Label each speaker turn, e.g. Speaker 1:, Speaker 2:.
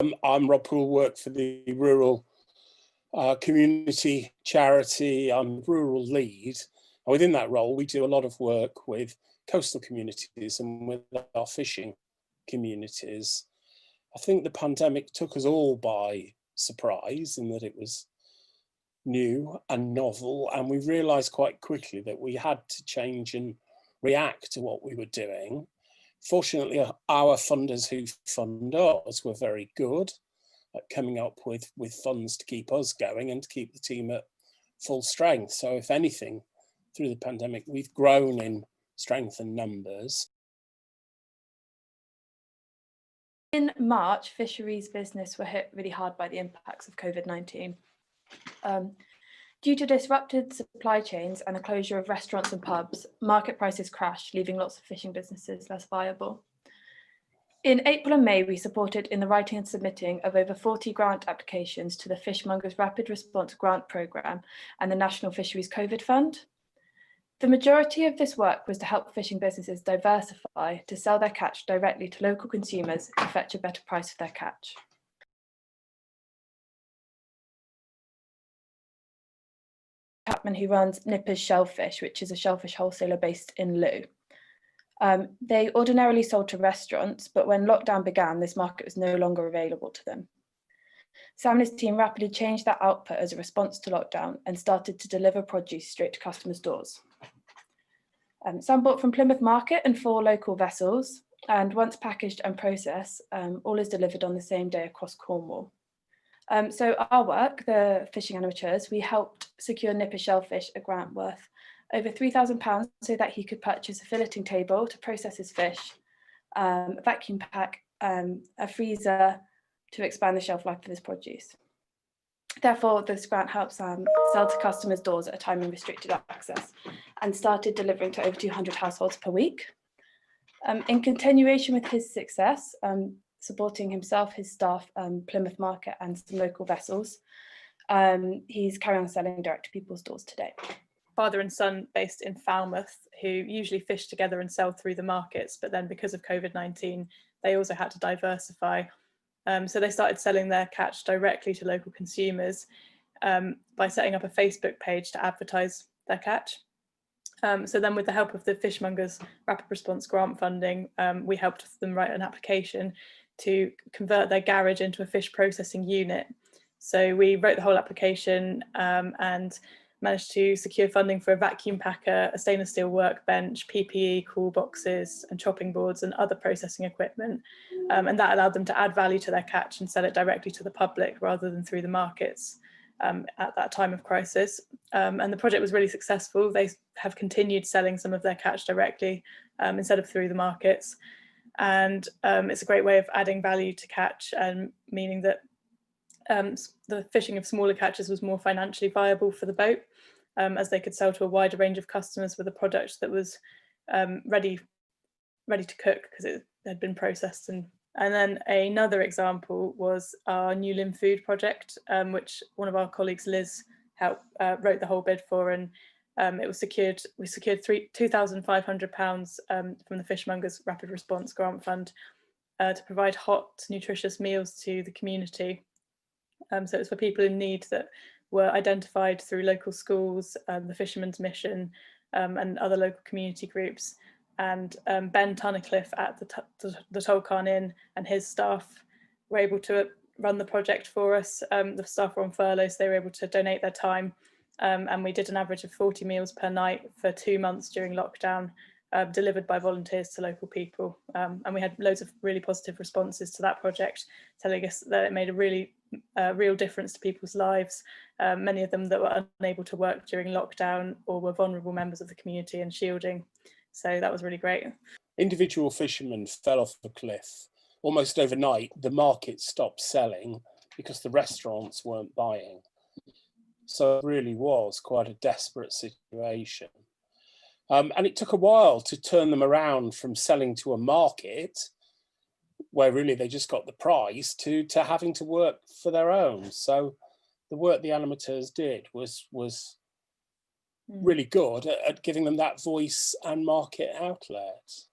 Speaker 1: I'm Rob Poole, work for the rural community charity. I'm rural lead. And within that role, we do a lot of work with coastal communities and with our fishing communities. I think the pandemic took us all by surprise in that it was new and novel, and we realised quite quickly that we had to change and react to what we were doing. Fortunately, our funders who fund us were very good at coming up with funds to keep us going and to keep the team at full strength. So if anything, through the pandemic, we've grown in strength and numbers.
Speaker 2: In March, fisheries business were hit really hard by the impacts of COVID-19. Due to disrupted supply chains and the closure of restaurants and pubs, market prices crashed, leaving lots of fishing businesses less viable. In April and May, we supported in the writing and submitting of over 40 grant applications to the Fishmongers Rapid Response Grant Programme and the National Fisheries COVID Fund. The majority of this work was to help fishing businesses diversify to sell their catch directly to local consumers who fetch a better price for their catch. Chapman, who runs Nippers Shellfish, which is a shellfish wholesaler based in Loo. They ordinarily sold to restaurants, but when lockdown began, this market was no longer available to them. Sam and his team rapidly changed their output as a response to lockdown and started to deliver produce straight to customers' doors. Sam bought from Plymouth Market and 4 local vessels, and once packaged and processed, all is delivered on the same day across Cornwall. So our work, the Fishing Amateurs, we helped secure Nippers Shellfish a grant worth over £3,000 so that he could purchase a filleting table to process his fish, a vacuum pack, a freezer to expand the shelf life of his produce. Therefore, this grant helps Sam sell to customers' doors at a time of restricted access and started delivering to over 200 households per week. In continuation with his success, supporting himself, his staff, Plymouth Market and some local vessels, he's carrying on selling direct to people's doors today.
Speaker 3: Father and son based in Falmouth who usually fish together and sell through the markets, but then because of COVID-19, they also had to diversify. So they started selling their catch directly to local consumers by setting up a Facebook page to advertise their catch. So then with the help of the Fishmongers Rapid Response Grant funding, we helped them write an application to convert their garage into a fish processing unit. So we wrote the whole application and managed to secure funding for a vacuum packer, a stainless steel workbench, PPE, cool boxes and chopping boards and other processing equipment. And that allowed them to add value to their catch and sell it directly to the public rather than through the markets at that time of crisis. And the project was really successful. They have continued selling some of their catch directly instead of through the markets. And it's a great way of adding value to catch and meaning that the fishing of smaller catches was more financially viable for the boat as they could sell to a wider range of customers with a product that was ready to cook because it had been processed. And then another example was our New Lynn Food project, which one of our colleagues, Liz, wrote the whole bid for, and it was secured. We secured £2,500 from the Fishmongers Rapid Response Grant Fund to provide hot, nutritious meals to the community. So it was for people in need that were identified through local schools, the Fishermen's Mission and other local community groups. And Ben Tunnicliffe at the Tolkien Inn and his staff were able to run the project for us. The staff were on furlough, so they were able to donate their time. And we did an average of 40 meals per night for 2 months during lockdown, delivered by volunteers to local people. And we had loads of really positive responses to that project, telling us that it made a really real difference to people's lives. Many of them that were unable to work during lockdown or were vulnerable members of the community and shielding. So that was really great.
Speaker 1: Individual fishermen fell off the cliff. Almost overnight, the market stopped selling because the restaurants weren't buying. So it really was quite a desperate situation. And it took a while to turn them around from selling to a market where really they just got the price to having to work for their own. So the work the animators did was really good at giving them that voice and market outlet.